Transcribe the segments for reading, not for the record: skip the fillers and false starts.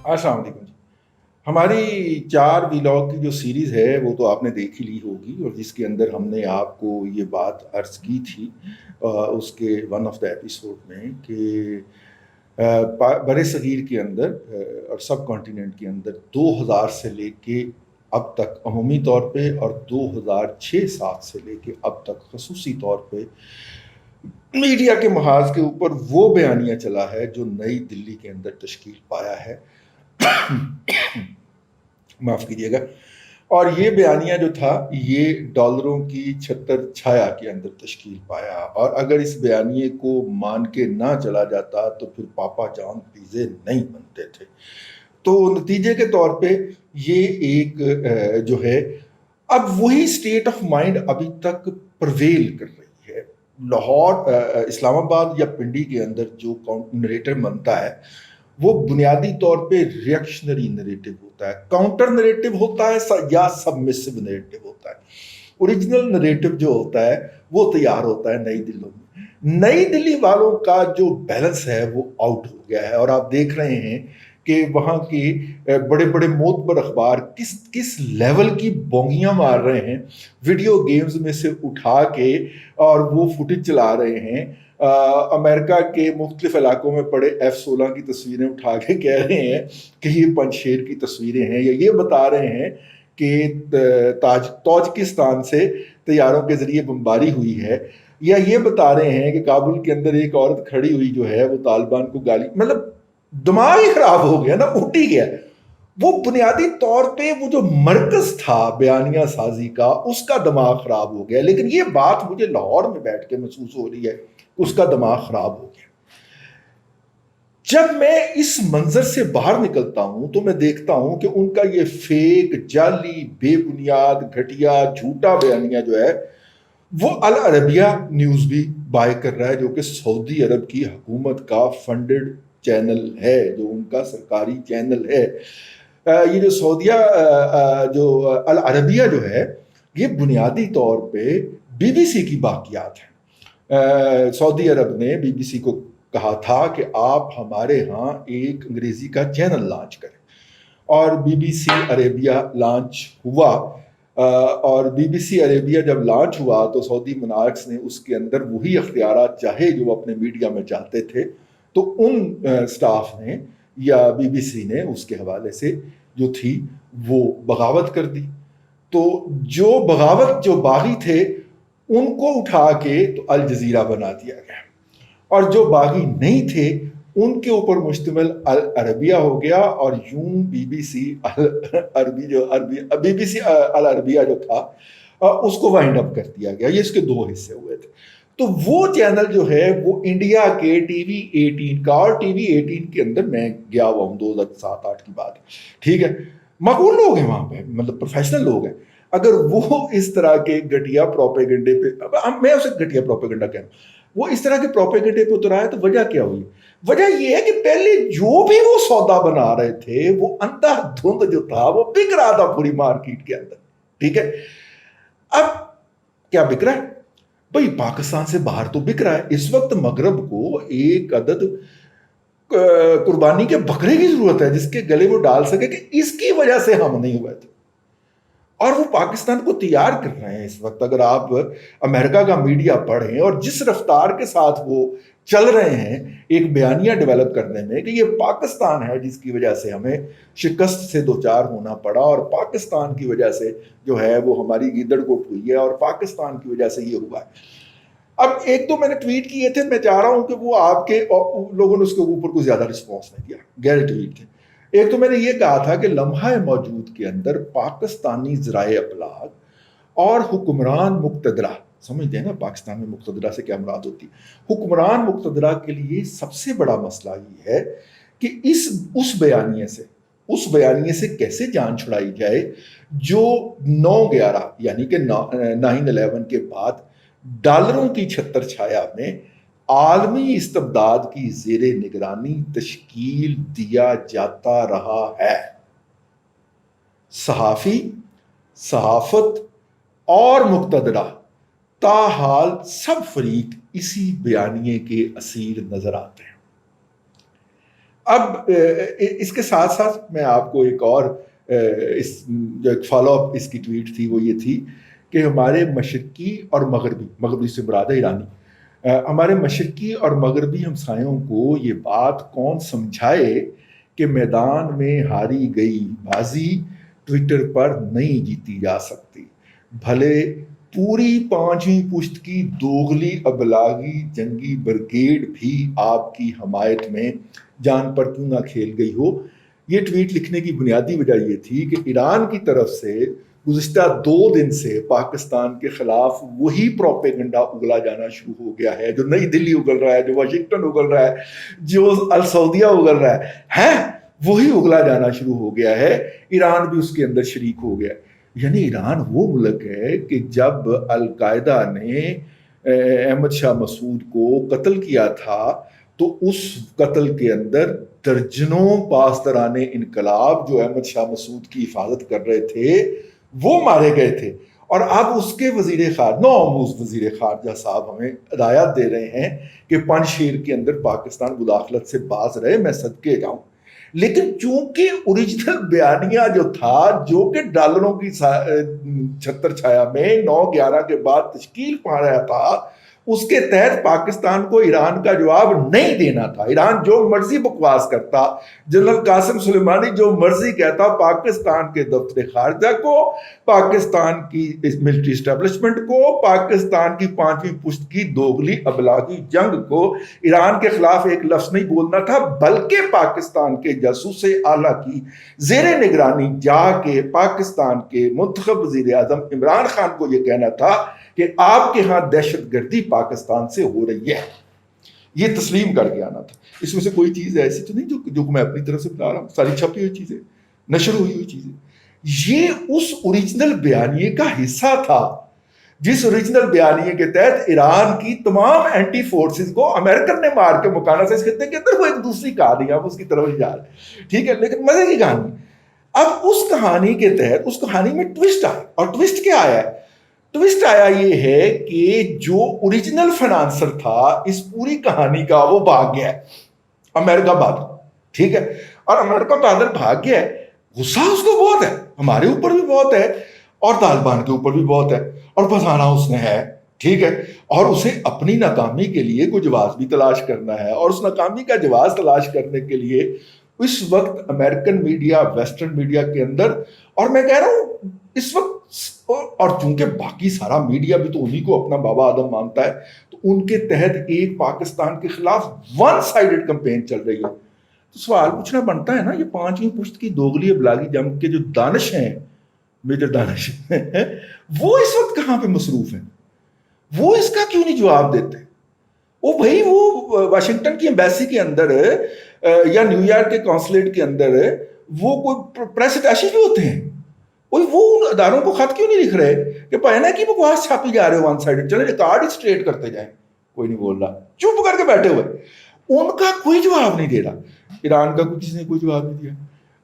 السلام علیکم جی۔ ہماری 4 ولاگ کی جو سیریز ہے وہ تو آپ نے دیکھ ہی لی ہوگی، اور جس کے اندر ہم نے آپ کو یہ بات عرض کی تھی اس کے ون آف دا ایپیسوڈ میں کہ بر صغیر کے اندر اور سب کانٹیننٹ کے اندر 2000 سے لے کے اب تک عمومی طور پہ، اور 2006-07 سے لے کے اب تک خصوصی طور پہ میڈیا کے محاذ کے اوپر وہ بیانیہ چلا ہے جو نئی دلی کے اندر تشکیل پایا ہے، معاف کیجیے گا، اور یہ بیانیہ جو تھا یہ ڈالروں کی چھتر چھایا کے اندر تشکیل پایا، اور اگر اس بیانیے کو مان کے نہ چلا جاتا تو پھر پاپا جان پیزے نہیں بنتے تھے۔ تو نتیجے کے طور پہ یہ ایک جو ہے اب وہی سٹیٹ آف مائنڈ ابھی تک پرویل کر رہی ہے۔ لاہور، اسلام آباد یا پنڈی کے اندر جو نریٹر بنتا ہے وہ بنیادی طور پہ ریئیکشنری نریٹو ہوتا ہے، کاؤنٹر نریٹو ہوتا ہے یا سبمسو نریٹو ہوتا ہے۔ اوریجنل نریٹو جو ہوتا ہے وہ تیار ہوتا ہے نئی دلی میں۔ نئی دلی والوں کا جو بیلنس ہے وہ آؤٹ ہو گیا ہے، اور آپ دیکھ رہے ہیں کہ وہاں کی بڑے بڑے معتبر اخبار کس لیول کی بونگیاں مار رہے ہیں ویڈیو گیمز میں سے اٹھا کے، اور وہ فوٹیج چلا رہے ہیں۔ امریکہ کے مختلف علاقوں میں پڑے F-16 کی تصویریں اٹھا کے کہہ رہے ہیں کہ یہ پنجشیر کی تصویریں ہیں، یا یہ بتا رہے ہیں کہ تاجکستان سے طیاروں کے ذریعے بمباری ہوئی ہے، یا یہ بتا رہے ہیں کہ کابل کے اندر ایک عورت کھڑی ہوئی جو ہے وہ طالبان کو گالی، مطلب دماغ ہی خراب ہو گیا نا، اٹھ ہی گیا۔ وہ بنیادی طور پہ وہ جو مرکز تھا بیانیہ سازی کا اس کا دماغ خراب ہو گیا، لیکن یہ بات مجھے لاہور میں بیٹھ کے محسوس ہو رہی ہے، اس کا دماغ خراب ہو گیا۔ جب میں اس منظر سے باہر نکلتا ہوں تو میں دیکھتا ہوں کہ ان کا یہ فیک، جعلی، بے بنیاد، گھٹیا، جھوٹا بیانیہ جو ہے وہ العربیہ نیوز بھی بائے کر رہا ہے، جو کہ سعودی عرب کی حکومت کا فنڈڈ چینل ہے، جو ان کا سرکاری چینل ہے۔ یہ جو سعودیہ جو العربیہ جو ہے یہ بنیادی طور پہ بی بی سی کی باقیات ہیں۔ سعودی عرب نے بی بی سی کو کہا تھا کہ آپ ہمارے ہاں ایک انگریزی کا چینل لانچ کریں، اور بی بی سی عربیہ لانچ ہوا، اور بی بی سی عربیہ جب لانچ ہوا تو سعودی منارکس نے اس کے اندر وہی اختیارات چاہے جو اپنے میڈیا میں چاہتے تھے، تو ان سٹاف نے یا بی بی سی نے اس کے حوالے سے جو تھی وہ بغاوت کر دی۔ تو جو بغاوت، جو باغی تھے ان کو اٹھا کے تو الجزیرہ بنا دیا گیا، اور جو باغی نہیں تھے ان کے اوپر مشتمل العربیہ ہو گیا، اور یوں بی بی سی العربیہ جو تھا اس کو وائنڈ اپ کر دیا گیا۔ یہ اس کے 2 حصے ہوئے تھے۔ تو وہ چینل جو ہے وہ انڈیا کے ٹی وی 18 کا، اور ٹی وی 18 کے اندر میں گیا ہوا ہوں، 2007-08 کی بات ہے، ٹھیک ہے۔ معقول لوگ ہیں وہاں پہ، مطلب پروفیشنل لوگ ہیں۔ اگر وہ اس طرح کے گھٹیا پروپیگنڈے پہ، میں اسے گھٹیا پروپیگنڈا کہہ رہا ہوں، وہ اس طرح کے پروپیگنڈے پہ اتر آیا، تو وجہ کیا ہوئی؟ وجہ یہ ہے کہ پہلے جو بھی وہ سودا بنا رہے تھے وہ اندھا دھند جو تھا وہ بک رہا تھا پوری مارکیٹ کے اندر، ٹھیک ہے۔ اب کیا بک رہا ہے؟ بھئی پاکستان سے باہر تو بک رہا ہے۔ اس وقت مغرب کو ایک عدد قربانی کے بکرے کی ضرورت ہے جس کے گلے وہ ڈال سکے، کہ اس کی وجہ سے ہم نہیں ہوئے تھے، اور وہ پاکستان کو تیار کر رہے ہیں اس وقت۔ اگر آپ امریکہ کا میڈیا پڑھیں اور جس رفتار کے ساتھ وہ چل رہے ہیں ایک بیانیہ ڈیولپ کرنے میں کہ یہ پاکستان ہے جس کی وجہ سے ہمیں شکست سے دوچار ہونا پڑا، اور پاکستان کی وجہ سے جو ہے وہ ہماری گیدڑ کوٹ ہوئی ہے، اور پاکستان کی وجہ سے یہ ہوا ہے۔ اب ایک تو میں نے ٹویٹ کیے تھے، میں چاہ رہا ہوں کہ وہ آپ کے لوگوں نے اس کے اوپر کوئی زیادہ رسپانس نہیں دیا، غیر ٹویٹ تھے۔ ایک تو میں نے یہ کہا تھا کہ لمحہ موجود کے اندر پاکستانی ذرائع ابلاغ اور حکمران مقتدرہ، سمجھتے ہیں نا پاکستان میں مقتدرہ سے کیا مراد ہوتی ہے، حکمران مقتدرہ کے لیے سب سے بڑا مسئلہ یہ ہے کہ اس بیانیے سے کیسے جان چھڑائی جائے جو 9/11 یعنی کہ 9/11 کے بعد ڈالروں کی چھتر چھایا میں عالمی استبداد کی زیر نگرانی تشکیل دیا جاتا رہا ہے۔ صحافی، صحافت اور مقتدرہ تاحال سب فریق اسی بیانیے کے اسیر نظر آتے ہیں۔ اب اس کے ساتھ ساتھ میں آپ کو ایک اور اس جو ایک فالو اپ اس کی ٹویٹ تھی وہ یہ تھی کہ ہمارے مشرقی اور مغربی سے مراد ہے ایرانی، ہمارے مشرقی اور مغربی ہمسایوں کو یہ بات کون سمجھائے کہ میدان میں ہاری گئی بازی ٹویٹر پر نہیں جیتی جا سکتی، بھلے پوری پانچویں پشت کی دوغلی ابلاغی جنگی بریگیڈ بھی آپ کی حمایت میں جان پر کیوں نہ کھیل گئی ہو۔ یہ ٹویٹ لکھنے کی بنیادی وجہ یہ تھی کہ ایران کی طرف سے گزشتہ 2 دن سے پاکستان کے خلاف وہی پروپیگنڈا اگلا جانا شروع ہو گیا ہے، جو نئی دلی اگل رہا ہے، جو واشنگٹن اگل رہا ہے، جو السعودیہ اگل رہا ہے وہی اگلا جانا شروع ہو گیا ہے۔ ایران بھی اس کے اندر شریک ہو گیا، یعنی ایران وہ ملک ہے کہ جب القاعدہ نے احمد شاہ مسعود کو قتل کیا تھا تو اس قتل کے اندر درجنوں پاسداران انقلاب جو احمد شاہ مسعود کی حفاظت کر رہے تھے وہ مارے گئے تھے، اور اب اس کے وزیر خارجہ نوآموز وزیر خارجہ صاحب ہمیں ہدایات دے رہے ہیں کہ پنجشیر کے اندر پاکستان مداخلت سے باز رہے، میں صدقے جاؤں۔ لیکن چونکہ اوریجنل بیانیہ جو تھا، جو کہ ڈالروں کی چھتر چھایا میں 9/11 کے بعد تشکیل پا رہا تھا، اس کے تحت پاکستان کو ایران کا جواب نہیں دینا تھا۔ ایران جو مرضی بکواس کرتا، جنرل قاسم سلیمانی جو مرضی کہتا، پاکستان کے دفتر خارجہ کو، پاکستان کی ملٹری اسٹیبلشمنٹ کو، پاکستان کی پانچویں پشت کی دوغلی ابلاغی جنگ کو ایران کے خلاف ایک لفظ نہیں بولنا تھا، بلکہ پاکستان کے جاسوس اعلیٰ کی زیر نگرانی جا کے پاکستان کے منتخب وزیر اعظم عمران خان کو یہ کہنا تھا کہ آپ کے ہاں دہشت گردی پاکستان سے ہو رہی ہے، یہ تسلیم کر کے آنا تھا۔ اس میں سے کوئی چیز ایسی تو نہیں جو میں اپنی طرف سے بتا رہا ہوں، ساری چھپی ہوئی چیزیں، نشر ہوئی چیزیں۔ یہ اس اوریجنل بیانیے کا حصہ تھا جس اوریجنل بیانیے کے تحت ایران کی تمام اینٹی فورسز کو امریکن نے مار کے مکانا سے اس خطے کے اندر وہ ایک دوسری کہانی ہے، اس کی طرف ہی جا رہے ہیں، ٹھیک ہے، لیکن مزے کی کہانی۔ اب اس کہانی کے تحت اس کہانی میں ٹوسٹ آیا، اور ٹوسٹ کیا آیا ہے؟ ٹوسٹ آیا یہ ہے کہ جو اوریجنل فنانسر تھا اس پوری کہانی کا وہ بھاگ گیا ہے، امریکہ بادل، ٹھیک ہے، اور امریکہ بادل بھاگ گیا ہے۔ غصہ اس کو بہت ہے، ہمارے اوپر بھی بہت ہے، اور طالبان کے اوپر بھی بہت ہے، اور پھنسانا اس نے ہے، ٹھیک ہے، اور اسے اپنی ناکامی کے لیے کوئی جواز بھی تلاش کرنا ہے، اور اس ناکامی کا جواز تلاش کرنے کے لیے اس وقت امریکن میڈیا، ویسٹرن میڈیا کے اندر، اور میں کہہ رہا ہوں اس وقت، اور چونکہ باقی سارا میڈیا بھی تو انہی کو اپنا بابا آدم مانتا ہے، تو ان کے تحت ایک پاکستان کے خلاف ون سائیڈڈ کمپین چل رہی ہے۔ تو سوال پوچھنا بنتا ہے نا، یہ پانچویں پشت کی دوغلی ابلاغی جنگ کے جو دانش ہیں، میجر دانش ہیں، وہ اس وقت کہاں پہ مصروف ہیں؟ وہ اس کا کیوں نہیں جواب دیتے؟ وہ بھائی وہ واشنگٹن کی ایمبیسی کے اندر یا نیو یارک کے کونسلیٹ کے اندر وہ کوئی پریس اٹیچی بھی ہوتے ہیں، وہ ان اداروں کو خط کیوں نہیں لکھ رہے کہ پہنا کی بکواس چھاپی جا رہے ہو ون سائیڈ، چلے ریکارڈ ہی اسٹریٹ کرتے جائیں؟ کوئی نہیں بول رہا، چپ کر کے بیٹھے ہوئے، ان کا کوئی جواب نہیں دے رہا۔ ایران کا کسی نے کوئی جواب نہیں دیا۔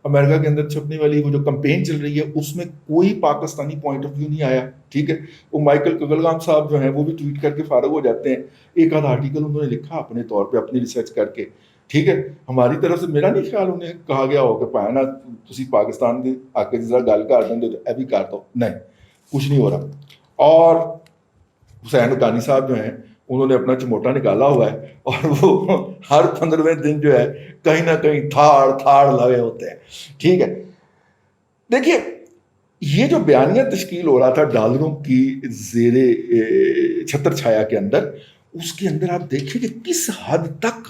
امریکہ کے اندر چھپنے والی وہ جو کمپین چل رہی ہے اس میں کوئی پاکستانی پوائنٹ آف ویو نہیں آیا، ٹھیک ہے۔ وہ مائیکل کگلگام صاحب جو ہیں وہ بھی ٹویٹ کر کے فارغ ہو جاتے ہیں، ایک آدھ آرٹیکل انہوں نے لکھا اپنے طور پہ اپنی ریسرچ کر کے، ٹھیک ہے۔ ہماری طرف سے میرا نہیں خیال انہیں کہا گیا ہو کہ پانا تسی پاکستان کے آ کے ذرا گل کر دیں تو اے بھی کر دو، نہیں، کچھ نہیں ہو رہا۔ اور حسین حقانی صاحب جو ہیں انہوں نے اپنا چموٹا نکالا ہوا ہے، اور وہ ہر 15ویں دن جو ہے کہیں نہ کہیں تھاڑ لگے ہوتے ہیں، ٹھیک ہے۔ دیکھیے یہ جو بیانیہ تشکیل ہو رہا تھا ڈالروں کی زیر چھتر چھایا کے اندر، اس کے اندر آپ دیکھیں کہ کس حد تک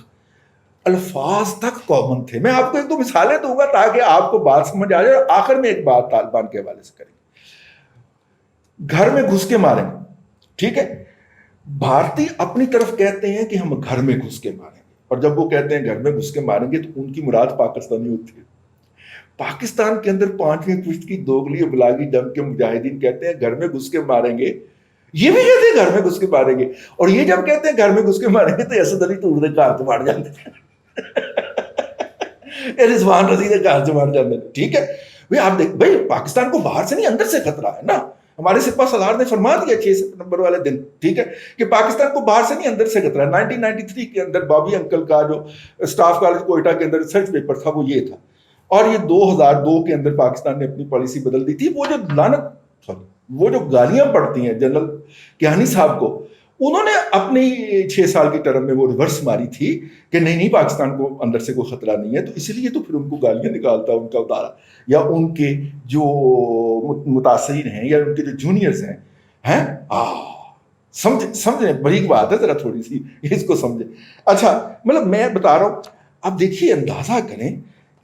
الفاظ تک کامن تھے۔ میں آپ کو ایک دو مثالیں دوں گا تاکہ آپ کو بات سمجھ آ جائے، اور آخر میں ایک بات طالبان کے حوالے سے کریں گے۔ گھر میں گھس کے ماریں، ٹھیک ہے۔ بھارتی اپنی طرف کہتے ہیں کہ ہم گھر میں گھس کے ماریں گے، اور جب وہ کہتے ہیں گھر میں گھس کے ماریں گے تو ان کی مراد پاکستانی ہوتی ہے۔ پاکستان کے اندر پانچویں پشت کی دوغلی ابلاغی جنگ کے مجاہدین کہتے ہیں گھر میں گھس کے ماریں گے، یہ بھی کہتے ہیں گھر میں گھس کے ماریں گے، اور یہ جب کہتے ہیں گھر میں گھس کے ماریں گے تو اسد علی ٹور دے گھر چ مار جاتے ہیں، رضوان رضی دے گھر چ مار جاتے ہیں، ٹھیک ہے۔ بھائی آپ دیکھ، بھائی پاکستان کو باہر سے نہیں اندر سے خطرہ ہے نا، ہمارے سپاہ سالار نے فرما دیا 6 ستمبر والے دن، ٹھیک ہے، کہ پاکستان کو باہر سے نہیں اندر سے خطرہ ہے۔ 1993 کے اندر بابی انکل کا جو اسٹاف کالج کوئٹہ کے اندر ریسرچ پیپر تھا وہ یہ تھا، اور یہ 2002 کے اندر پاکستان نے اپنی پالیسی بدل دی تھی۔ وہ جو گالیاں پڑتی ہیں جنرل کیانی صاحب کو، انہوں نے اپنی 6 سال کی ٹرم میں وہ ریورس ماری تھی کہ نہیں پاکستان کو اندر سے کوئی خطرہ نہیں ہے، تو اسی لیے تو پھر ان کو گالیاں نکالتا ان کا ادارہ، یا ان کے جو متاثرین ہیں یا ان کے جو جونیئرز ہیں سمجھیں بریک بات ہے، ذرا تھوڑی سی اس کو سمجھیں۔ اچھا، مطلب میں بتا رہا ہوں، اب دیکھیے اندازہ کریں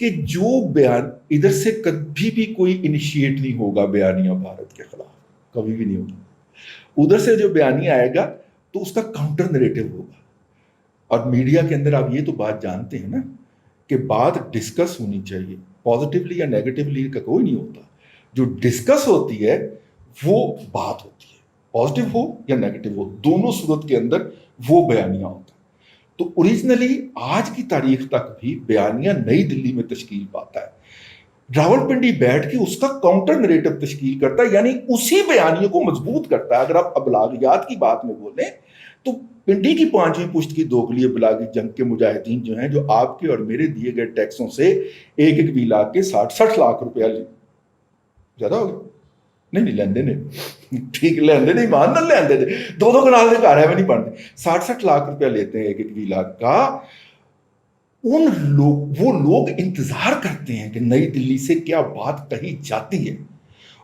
کہ جو بیان ادھر سے کبھی بھی کوئی انیشیٹ نہیں ہوگا بیانیہ بھارت کے خلاف، کبھی بھی نہیں ہوگا، ادھر سے جو بیانیہ آئے گا تو اس کا کاؤنٹر نریٹو ہوگا۔ اور میڈیا کے اندر آپ یہ تو بات جانتے ہیں نا کہ بات ڈسکس ہونی چاہیے، پازیٹیولی یا نیگیٹیولی کا کوئی نہیں ہوتا، جو ڈسکس ہوتی ہے وہ بات ہوتی ہے، پازیٹیو ہو یا نیگیٹو ہو، دونوں صورت کے اندر وہ بیانیہ ہوتا ہے۔ تو اوریجنلی آج کی تاریخ تک بھی بیانیہ نئی دلی میں تشکیل پاتا ہے، راولپنڈی بیٹھ کے اس کا کاؤنٹر نریٹو تشکیل کرتا ہے، یعنی اسی بیانیے کو مضبوط کرتا ہے۔ اگر آپ ابلاغیات کی بات میں بولیں تو پنڈی کی 5ویں پشت کی دوغلی ابلاغی جنگ کے مجاہدین جو ہیں، جو آپ کے اور میرے دیے گئے ٹیکسوں سے ایک ایک ویلا کے 60 لاکھ روپیہ زیادہ ہو گیا، نہیں لیندے نہیں، ٹھیک لیندے نہیں، مان نہ لیندے نہیں، 2 کنال سے کار ہے میں نہیں پڑھتے، 60 لاکھ روپیہ لیتے ہیں ایک ایک ویلا کا۔ وہ لوگ انتظار کرتے ہیں کہ نئی دلی سے کیا بات کہی جاتی ہے،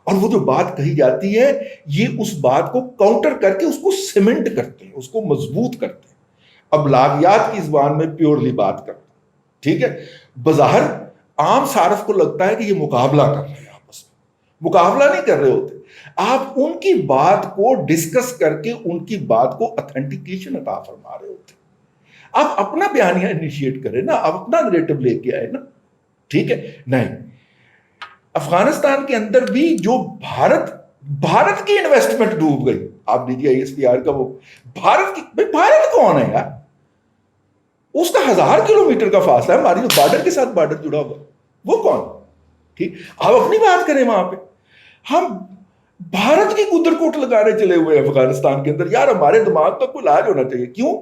اور وہ جو بات کہی جاتی ہے یہ اس بات کو کاؤنٹر کر کے اس کو سیمنٹ کرتے ہیں، اس کو مضبوط کرتے ہیں، ابلاغیات کی زبان میں پیورلی بات کرتے ہیں، ٹھیک ہے۔ بظاہر عام صارف کو لگتا ہے کہ یہ مقابلہ کر رہے ہیں، آپس میں مقابلہ نہیں کر رہے ہوتے، آپ ان کی بات کو ڈسکس کر کے ان کی بات کو اتھینٹیکیشن عطا فرما رہے ہوتے ہیں۔ آپ اپنا بیانیہ انیشیٹ کریں نا، آپ اپنا نریٹو لے کے آئے نا، ٹھیک ہے۔ نہیں، افغانستان کے اندر بھی جو بھارت کی انویسٹمنٹ ڈوب گئی، آپ دیکھیے آئی ایس پی آر کا وہ بھارت کون ہے یار، اس کا 1000 کلومیٹر کا فاصلہ ہے ہماری جو بارڈر کے ساتھ بارڈر جڑا ہوا، وہ کون؟ ٹھیک، آپ اپنی بات کریں وہاں پہ، ہم بھارت کی قدر کوٹ لگانے چلے ہوئے ہیں افغانستان کے اندر، یار ہمارے دماغ کا کوئی علاج ہونا چاہیے۔ کیوں؟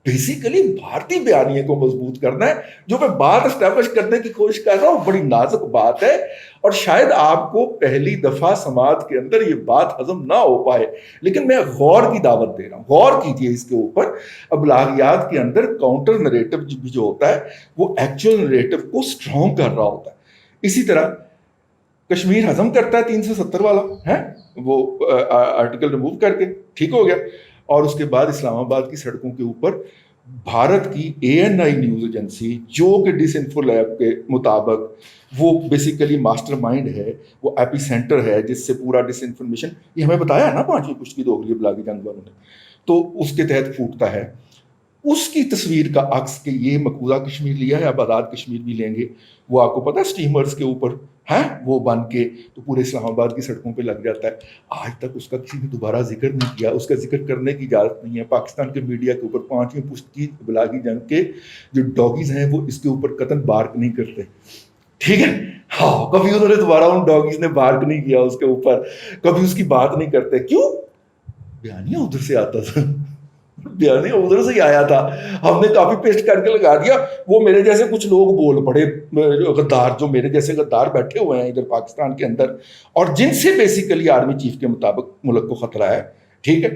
بیسیکلی بھارتی بیانیے کو مضبوط کرنا ہے۔ جو میں بات اسٹیبلش کرنے کی کوشش کر رہا ہوں بڑی نازک بات ہے، اور شاید آپ کو پہلی دفعہ سماعت کے اندر یہ بات ہضم نہ ہو پائے، لیکن میں غور کی دعوت دے رہا ہوں، غور کیجئے اس کے اوپر۔ ابلاغیات کے اندر کاؤنٹر نریٹو جو ہوتا ہے وہ ایکچوئل نریٹو کو اسٹرانگ کر رہا ہوتا ہے۔ اسی طرح کشمیر ہضم کرتا ہے 370 والا ہے وہ آرٹیکل ریموو کر کے، ٹھیک ہو گیا، اور اس کے بعد اسلام آباد کی سڑکوں کے اوپر بھارت کی ANI نیوز ایجنسی، جو کہ ڈس انفو لیب کے مطابق وہ بیسیکلی ماسٹر مائنڈ ہے، وہ ایپی سینٹر ہے جس سے پورا ڈس انفارمیشن، یہ ہمیں بتایا نا 5ویں پشت کی دوغلی ابلاغی جنگ والوں نے، تو اس کے تحت پھوٹتا ہے۔ اس کی تصویر کا عکس کہ یہ مقبوضہ کشمیر لیا ہے، اب آزاد کشمیر بھی لیں گے، وہ آپ کو پتا ہے سٹیمرز کے اوپر ہے وہ بن کے تو پورے اسلام آباد کی سڑکوں پہ لگ جاتا ہے۔ آج تک اس کا کسی نے دوبارہ ذکر نہیں کیا، اس کا ذکر کرنے کی اجازت نہیں ہے۔ پاکستان کے میڈیا کے اوپر 5ویں پشت کی ابلاغی جنگ کے جو ڈاگیز ہیں وہ اس کے اوپر قطعاً بارک نہیں کرتے، ٹھیک ہے، ہاں، کبھی انہوں نے دوبارہ ان ڈاگیز نے بارک نہیں کیا اس کے اوپر، کبھی اس کی بات نہیں کرتے۔ کیوں؟ بیانیہ ادھر سے آتا تھا، بیانیہ ادھر سے ہی آیا تھا، ہم نے کافی پیسٹ کر کے لگا دیا۔ وہ میرے جیسے کچھ لوگ بول پڑے غدار، جو میرے جیسے غدار بیٹھے ہوئے ہیں ادھر پاکستان کے اندر، اور جن سے بیسیکلی آرمی چیف کے مطابق ملک کو خطرہ ہے، ٹھیک ہے،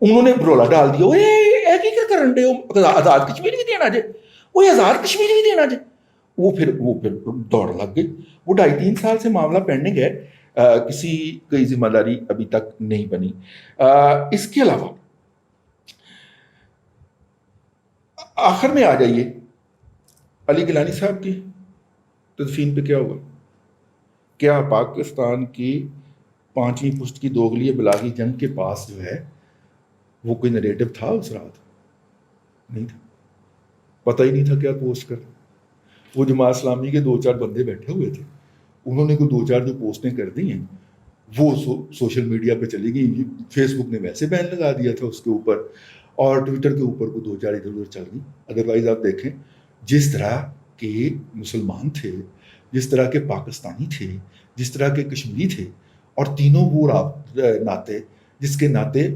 انہوں نے برولا ڈال دیا، کی کرن دے آزاد کشمیر بھی دینا جے، وہ آزاد کشمیر بھی دینا جے۔ وہ پھر دوڑ لگ گئی۔ وہ 2.5-3 سال سے معاملہ پینڈنگ ہے، کسی کوئی ذمہ داری ابھی تک نہیں بنی۔ اس کے علاوہ آخر میں آ جائیے، علی گیلانی صاحب کی تدفین پہ کیا ہوا؟ کیا پاکستان کی 5ویں پشت کی دوغلی ابلاغی جنگ کے پاس جو ہے وہ کوئی نریٹو تھا اس رات؟ نہیں تھا، پتہ ہی نہیں تھا کیا پوسٹ کر۔ وہ جماعت اسلامی کے 2-4 بندے بیٹھے ہوئے تھے، انہوں نے کوئی 2-4 جو پوسٹیں کر دی ہیں وہ سوشل میڈیا پہ چلی گئی، فیس بک نے ویسے بین لگا دیا تھا اس کے اوپر، اور ٹویٹر کے اوپر کو 2-4 ادھر ادھر چل گئی۔ ادروائز آپ دیکھیں جس طرح کے مسلمان تھے، جس طرح کے پاکستانی تھے، جس طرح کے کشمیری تھے، اور تینوں وہ ناطے جس کے ناطے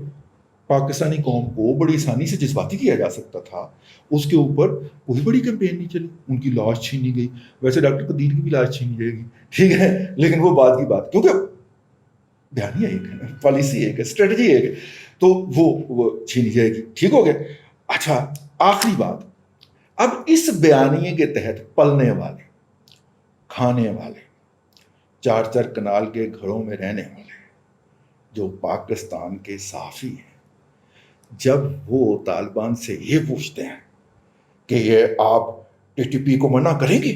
پاکستانی قوم کو بڑی آسانی سے جذباتی کیا جا سکتا تھا، اس کے اوپر کوئی بڑی کیمپین نہیں چلی. ان کی لاش چھینی گئی. ویسے ڈاکٹر قدیر کی بھی لاش چھینی جائے گی، ٹھیک ہے، لیکن وہ بعد کی بات، کیونکہ بیانیہ ایک ہے، پالیسی ایک ہے، اسٹریٹجی ایک ہے، تو وہ چھینی جائے گی. ٹھیک ہو گیا. اچھا، آخری بات، اب اس بیانیے کے تحت پلنے والے، کھانے والے، 4 کنال کے گھروں میں رہنے والے جو پاکستان کے صحافی ہیں، جب وہ طالبان سے یہ پوچھتے ہیں کہ یہ آپ ٹی ٹی پی کو منع کریں گے،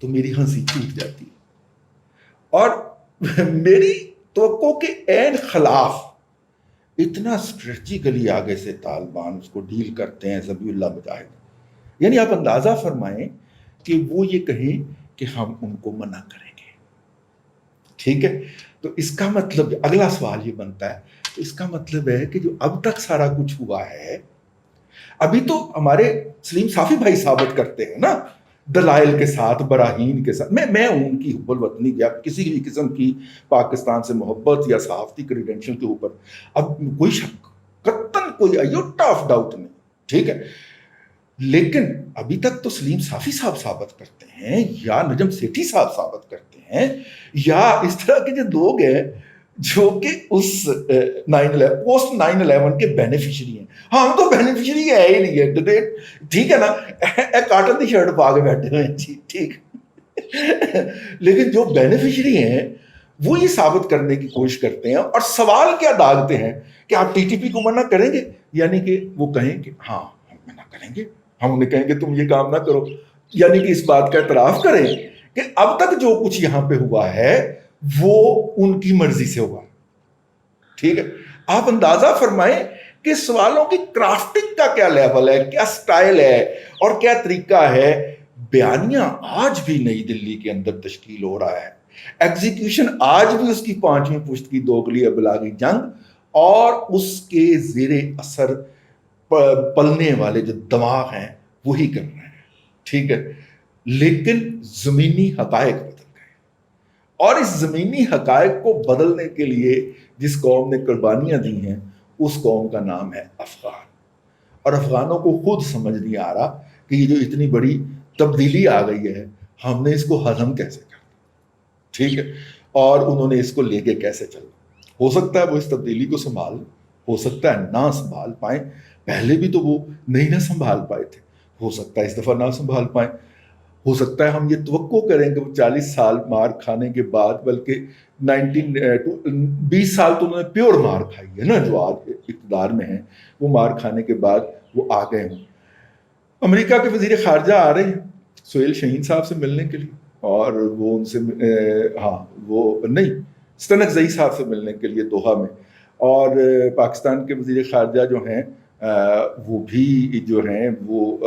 تو میری ہنسی ٹوٹ جاتی ہے. اور میری توقع کے عین خلاف اتنا اسٹریٹجیکلی آگے سے طالبان اس کو ڈیل کرتے ہیں ذبیح اللہ مجاہد. یعنی آپ اندازہ فرمائیں کہ وہ یہ کہیں کہ ہم ان کو منع کریں گے. ٹھیک ہے، تو اس کا مطلب اگلا سوال یہ بنتا ہے، اس کا مطلب ہے کہ جو اب تک سارا کچھ ہوا ہے، ابھی تو ہمارے سلیم صافی بھائی ثابت کرتے ہیں نا، دلائل کے ساتھ، براہین کے ساتھ. میں ان کی حب الوطنی یا کسی بھی قسم کی پاکستان سے محبت یا صحافتی کریڈینشل کے اوپر اب کوئی شک، قطعاً کوئی ایوٹا آف ڈاؤٹ نہیں. ٹھیک ہے، لیکن ابھی تک تو سلیم صافی صاحب ثابت کرتے ہیں، یا نجم سیٹھی صاحب ثابت کرتے ہیں، یا اس طرح کے جو لوگ ہیں جو کہ اس پوسٹ 9/11 کے بینیفیشری ہیں. ہم تو بینیفیشری ہے ہی نہیں ہے، ٹھیک ہے نا، کاٹن کی شرٹ پا کے بیٹھے ہوئے ہیں جی، ٹھیک. لیکن جو بینیفیشری ہیں وہ یہ ثابت کرنے کی کوشش کرتے ہیں، اور سوال کیا داغتے ہیں کہ آپ ٹی ٹی پی کو منع کریں گے، یعنی کہ وہ کہیں کہ ہاں ہم منع کریں گے، ہم انہیں کہیں گے تم یہ کام نہ کرو. یعنی کہ اس بات کا اعتراف کریں کہ اب تک جو کچھ یہاں پہ ہوا ہے وہ ان کی مرضی سے ہوا. ٹھیک ہے، آپ اندازہ فرمائیں کہ سوالوں کی کرافٹنگ کا کیا لیول ہے، کیا سٹائل ہے اور کیا طریقہ ہے. بیانیہ آج بھی نئی دلی کے اندر تشکیل ہو رہا ہے، ایگزیکیوشن آج بھی اس کی 5ویں پشت کی دوگلی ابلاغی جنگ اور اس کے زیر اثر پلنے والے جو دماغ ہیں وہی کر رہے ہیں. ٹھیک ہے، لیکن زمینی حقائق بدل گئے، اور اس زمینی حقائق کو بدلنے کے لیے جس قوم نے قربانیاں دی ہیں اس قوم کا نام ہے افغان. اور افغانوں کو خود سمجھ نہیں آ رہا کہ یہ جو اتنی بڑی تبدیلی آ گئی ہے ہم نے اس کو ہضم کیسے کرنا. ٹھیک ہے، اور انہوں نے اس کو لے کے کیسے چلنا. ہو سکتا ہے وہ اس تبدیلی کو سنبھال، ہو سکتا ہے نہ سنبھال پائیں، پہلے بھی تو وہ نہیں نہ سنبھال پائے تھے، ہو سکتا ہے اس دفعہ نہ سنبھال پائیں. ہو سکتا ہے ہم یہ توقع کریں کہ وہ 40 سال مار کھانے کے بعد، بلکہ 20 سال تو انہوں نے پیور مار کھائی ہے نا، جو آج اقتدار میں ہیں، وہ مار کھانے کے بعد وہ آ گئے ہوں. امریکہ کے وزیر خارجہ آ رہے ہیں سہیل شاہین صاحب سے ملنے کے لیے، اور وہ ان سے وہ نہیں، ستنکزئی صاحب سے ملنے کے لیے دوحہ میں. اور پاکستان کے وزیر خارجہ جو ہیں وہ بھی جو ہیں وہ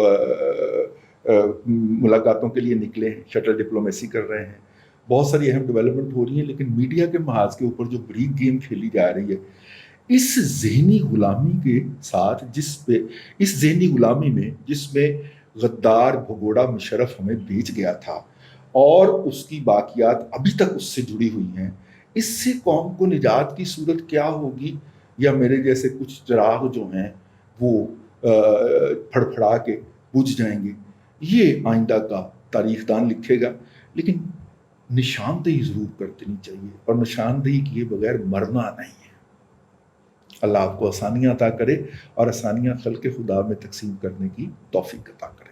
ملاقاتوں کے لیے نکلے ہیں، شٹل ڈپلومیسی کر رہے ہیں. بہت ساری اہم ڈیولپمنٹ ہو رہی ہیں، لیکن میڈیا کے محاذ کے اوپر جو بریک گیم کھیلی جا رہی ہے، اس ذہنی غلامی کے ساتھ، اس ذہنی غلامی میں جس میں غدار بھگوڑا مشرف ہمیں بیچ گیا تھا اور اس کی باقیات ابھی تک اس سے جڑی ہوئی ہیں، اس سے قوم کو نجات کی صورت کیا ہوگی؟ یا میرے جیسے کچھ چراغ جو ہیں وہ پھڑ پھڑا کے بجھ جائیں گے، یہ آئندہ کا تاریخ دان لکھے گا. لیکن نشاندہی ضرور کر دینی چاہیے، اور نشاندہی کیے بغیر مرنا نہیں ہے. اللہ آپ کو آسانیاں عطا کرے اور آسانیاں خلق خدا میں تقسیم کرنے کی توفیق عطا کرے.